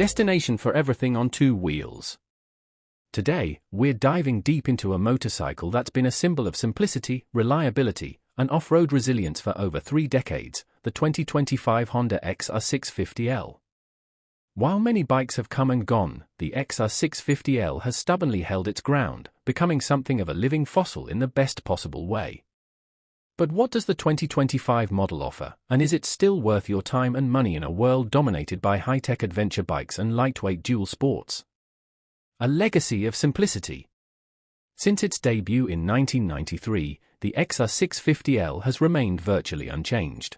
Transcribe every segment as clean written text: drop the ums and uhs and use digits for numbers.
destination for everything on two wheels. Today, we're diving deep into a motorcycle that's been a symbol of simplicity, reliability, and off-road resilience for over 3 decades, the 2025 Honda XR650L. While many bikes have come and gone, the XR650L has stubbornly held its ground, becoming something of a living fossil in the best possible way. But what does the 2025 model offer, and is it still worth your time and money in a world dominated by high-tech adventure bikes and lightweight dual sports? A legacy of simplicity. Since its debut in 1993, the XR650L has remained virtually unchanged.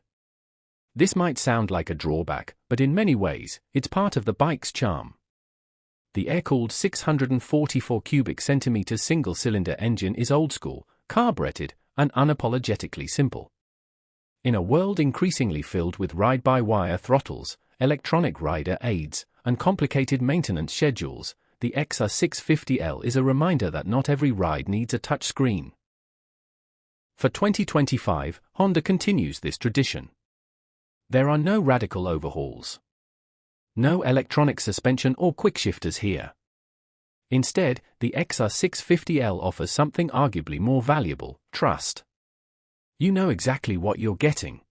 This might sound like a drawback, but in many ways, it's part of the bike's charm. The air-cooled 644 cubic centimeters single-cylinder engine is old-school, carbureted, and unapologetically simple. In a world increasingly filled with ride-by-wire throttles, electronic rider aids, and complicated maintenance schedules, the XR650L is a reminder that not every ride needs a touchscreen. For 2025, Honda continues this tradition. There are no radical overhauls. No electronic suspension or quickshifters here. Instead, the XR650L offers something arguably more valuable: trust. You know exactly what you're getting.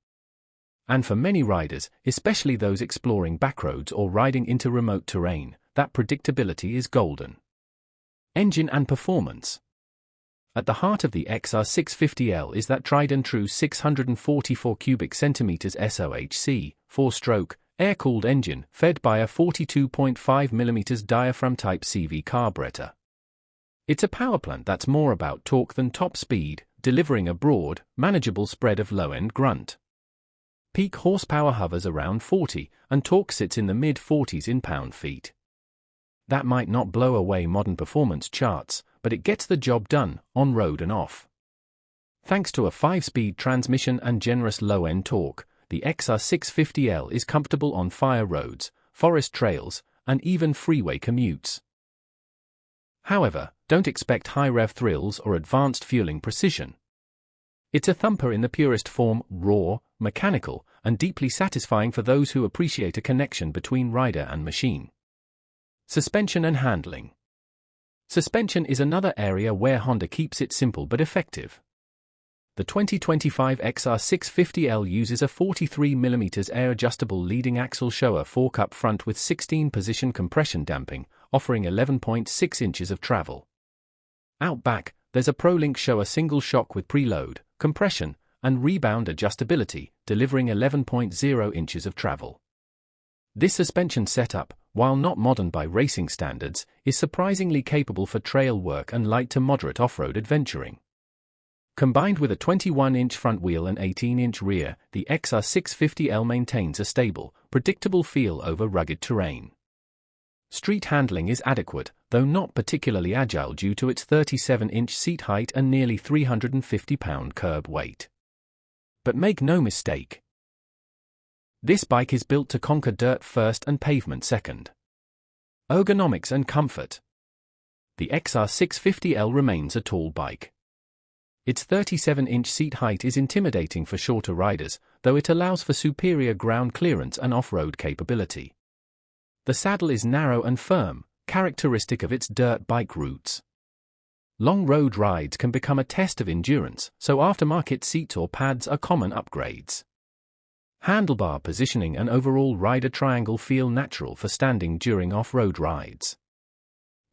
And for many riders, especially those exploring backroads or riding into remote terrain, that predictability is golden. Engine and performance. At the heart of the XR650L is that tried-and-true 644 cubic centimeters SOHC, 4-stroke, air-cooled engine fed by a 42.5mm diaphragm-type CV carburetor. It's a powerplant that's more about torque than top speed, delivering a broad, manageable spread of low-end grunt. Peak horsepower hovers around 40, and torque sits in the mid-40s in pound-feet. That might not blow away modern performance charts, but it gets the job done, on road and off. Thanks to a 5-speed transmission and generous low-end torque, the XR650L is comfortable on fire roads, forest trails, and even freeway commutes. However, don't expect high-rev thrills or advanced fueling precision. It's a thumper in the purest form, raw, mechanical, and deeply satisfying for those who appreciate a connection between rider and machine. Suspension and handling. Suspension is another area where Honda keeps it simple but effective. The 2025 XR650L uses a 43mm air-adjustable leading axle shower fork up front with 16-position compression damping, offering 11.6 inches of travel. Out back, there's a ProLink shower single shock with preload, compression, and rebound adjustability, delivering 11.0 inches of travel. This suspension setup, while not modern by racing standards, is surprisingly capable for trail work and light to moderate off-road adventuring. Combined with a 21-inch front wheel and 18-inch rear, the XR650L maintains a stable, predictable feel over rugged terrain. Street handling is adequate, though not particularly agile due to its 37-inch seat height and nearly 350-pound curb weight. But make no mistake, this bike is built to conquer dirt first and pavement second. Ergonomics and comfort. The XR650L remains a tall bike. Its 37-inch seat height is intimidating for shorter riders, though it allows for superior ground clearance and off-road capability. The saddle is narrow and firm, characteristic of its dirt bike roots. Long road rides can become a test of endurance, so aftermarket seats or pads are common upgrades. Handlebar positioning and overall rider triangle feel natural for standing during off-road rides.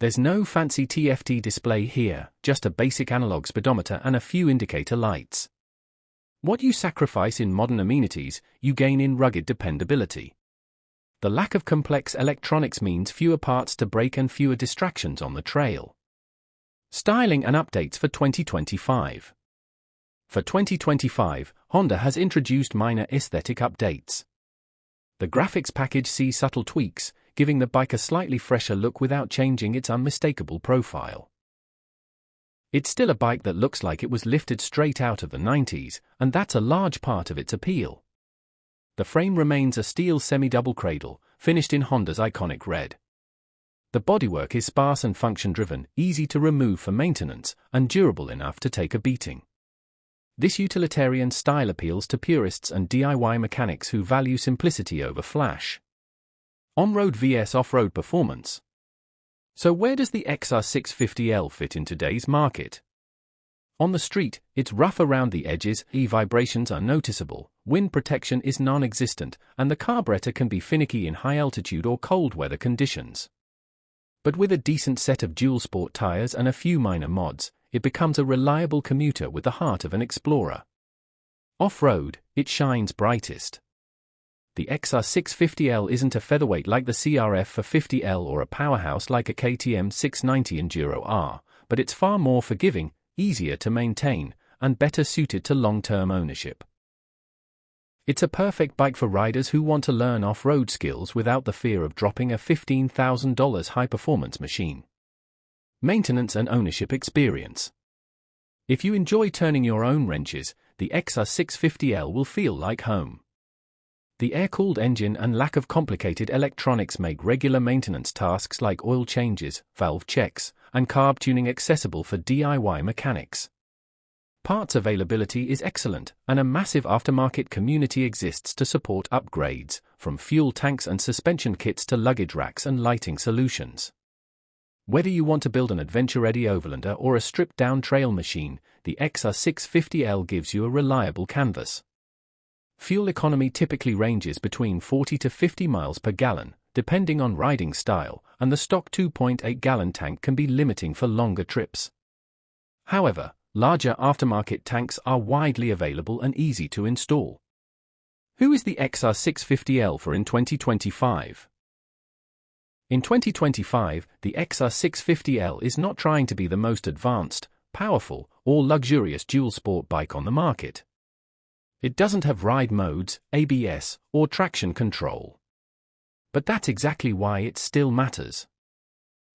There's no fancy TFT display here, just a basic analog speedometer and a few indicator lights. What you sacrifice in modern amenities, you gain in rugged dependability. The lack of complex electronics means fewer parts to break and fewer distractions on the trail. Styling and updates for 2025. For 2025, Honda has introduced minor aesthetic updates. The graphics package sees subtle tweaks, giving the bike a slightly fresher look without changing its unmistakable profile. It's still a bike that looks like it was lifted straight out of the 90s, and that's a large part of its appeal. The frame remains a steel semi-double cradle, finished in Honda's iconic red. The bodywork is sparse and function-driven, easy to remove for maintenance, and durable enough to take a beating. This utilitarian style appeals to purists and DIY mechanics who value simplicity over flash. On-road vs off-road performance. So where does the XR650L fit in today's market? On the street, it's rough around the edges, vibrations are noticeable, wind protection is non-existent, and the carburetor can be finicky in high-altitude or cold weather conditions. But with a decent set of dual-sport tires and a few minor mods, it becomes a reliable commuter with the heart of an explorer. Off-road, it shines brightest. The XR650L isn't a featherweight like the CRF450L or a powerhouse like a KTM 690 Enduro R, but it's far more forgiving, easier to maintain, and better suited to long-term ownership. It's a perfect bike for riders who want to learn off-road skills without the fear of dropping a $15,000 high-performance machine. Maintenance and ownership experience. If you enjoy turning your own wrenches, the XR650L will feel like home. The air-cooled engine and lack of complicated electronics make regular maintenance tasks like oil changes, valve checks, and carb tuning accessible for DIY mechanics. Parts availability is excellent, and a massive aftermarket community exists to support upgrades, from fuel tanks and suspension kits to luggage racks and lighting solutions. Whether you want to build an adventure-ready overlander or a stripped-down trail machine, the XR650L gives you a reliable canvas. Fuel economy typically ranges between 40 to 50 miles per gallon, depending on riding style, and the stock 2.8-gallon tank can be limiting for longer trips. However, larger aftermarket tanks are widely available and easy to install. Who is the XR650L for in 2025? In 2025, the XR650L is not trying to be the most advanced, powerful, or luxurious dual-sport bike on the market. It doesn't have ride modes, ABS, or traction control. But that's exactly why it still matters.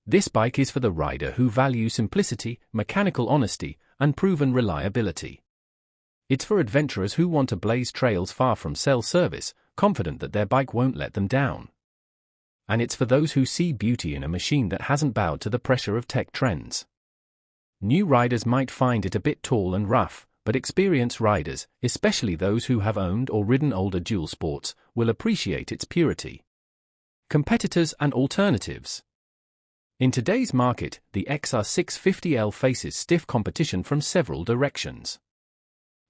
This bike is for the rider who values simplicity, mechanical honesty, and proven reliability. It's for adventurers who want to blaze trails far from cell service, confident that their bike won't let them down. And it's for those who see beauty in a machine that hasn't bowed to the pressure of tech trends. New riders might find it a bit tall and rough, but experienced riders, especially those who have owned or ridden older dual sports, will appreciate its purity. Competitors and alternatives. In today's market, the XR650L faces stiff competition from several directions.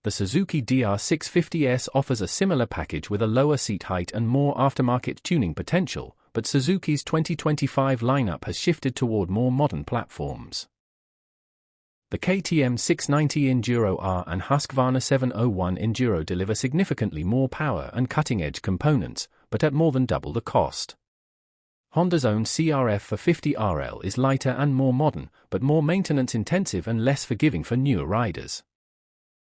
The Suzuki DR650S offers a similar package with a lower seat height and more aftermarket tuning potential, but Suzuki's 2025 lineup has shifted toward more modern platforms. The KTM 690 Enduro R and Husqvarna 701 Enduro deliver significantly more power and cutting-edge components, but at more than double the cost. Honda's own CRF450RL is lighter and more modern, but more maintenance-intensive and less forgiving for newer riders.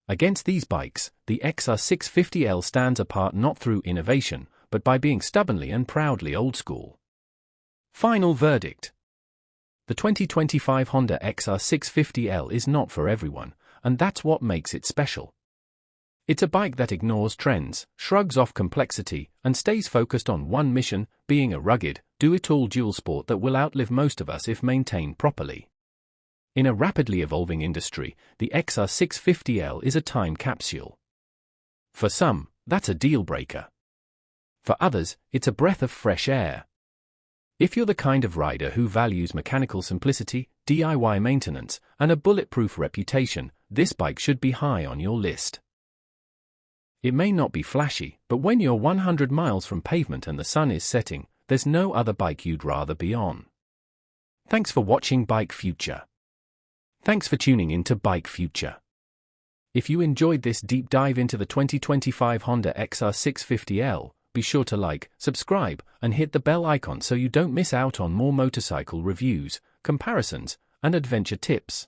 Against these bikes, the XR650L stands apart not through innovation, but by being stubbornly and proudly old-school. Final verdict. The 2025 Honda XR650L is not for everyone, and that's what makes it special. It's a bike that ignores trends, shrugs off complexity, and stays focused on one mission, being a rugged, do-it-all dual sport that will outlive most of us if maintained properly. In a rapidly evolving industry, the XR650L is a time capsule. For some, that's a deal-breaker. For others, it's a breath of fresh air. If you're the kind of rider who values mechanical simplicity, DIY maintenance, and a bulletproof reputation, this bike should be high on your list. It may not be flashy, but when you're 100 miles from pavement and the sun is setting, there's no other bike you'd rather be on. Thanks for watching Bike Future. Thanks for tuning in to Bike Future. If you enjoyed this deep dive into the 2025 Honda XR650L, be sure to like, subscribe, and hit the bell icon so you don't miss out on more motorcycle reviews, comparisons, and adventure tips.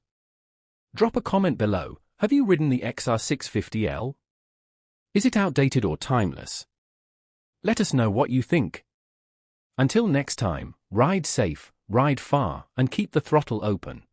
Drop a comment below. Have you ridden the XR650L? Is it outdated or timeless? Let us know what you think. Until next time, ride safe, ride far, and keep the throttle open.